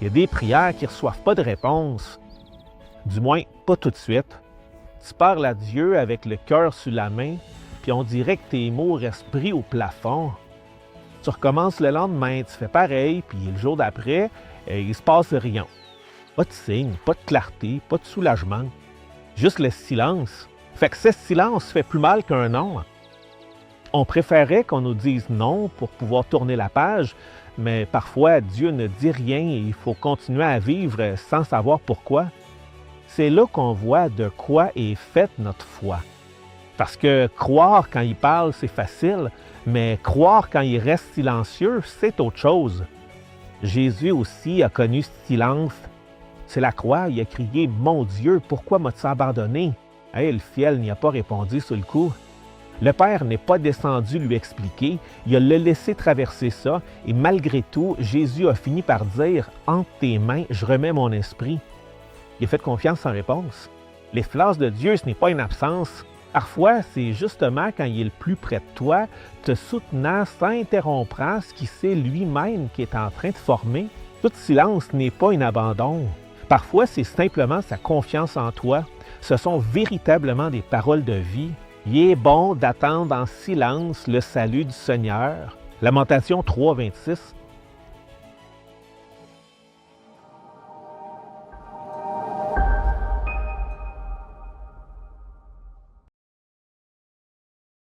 Il y a des prières qui ne reçoivent pas de réponse. Du moins, pas tout de suite. Tu parles à Dieu avec le cœur sur la main, puis on dirait que tes mots restent pris au plafond. Tu recommences le lendemain, tu fais pareil, puis le jour d'après, il ne se passe rien. Pas de signe, pas de clarté, pas de soulagement. Juste le silence. Fait que ce silence fait plus mal qu'un non. On préférait qu'on nous dise non pour pouvoir tourner la page, mais parfois Dieu ne dit rien et il faut continuer à vivre sans savoir pourquoi. C'est là qu'on voit de quoi est faite notre foi. Parce que croire quand il parle, c'est facile, mais croire quand il reste silencieux, c'est autre chose. Jésus aussi a connu ce silence. C'est la croix, il a crié « Mon Dieu, pourquoi m'as-tu abandonné? » Hey, le fiel n'y a pas répondu sur le coup. Le Père n'est pas descendu lui expliquer, il a le laissé traverser ça, et malgré tout, Jésus a fini par dire « Entre tes mains, je remets mon esprit. » Il a fait confiance sans réponse. L'effilace de Dieu, ce n'est pas une absence. Parfois, c'est justement quand il est le plus près de toi, te soutenant sans interrompre ce qu'il sait lui-même qui est en train de former. Tout silence n'est pas un abandon. Parfois, c'est simplement sa confiance en toi. Ce sont véritablement des paroles de vie. Il est bon d'attendre en silence le salut du Seigneur. Lamentation 3, 26.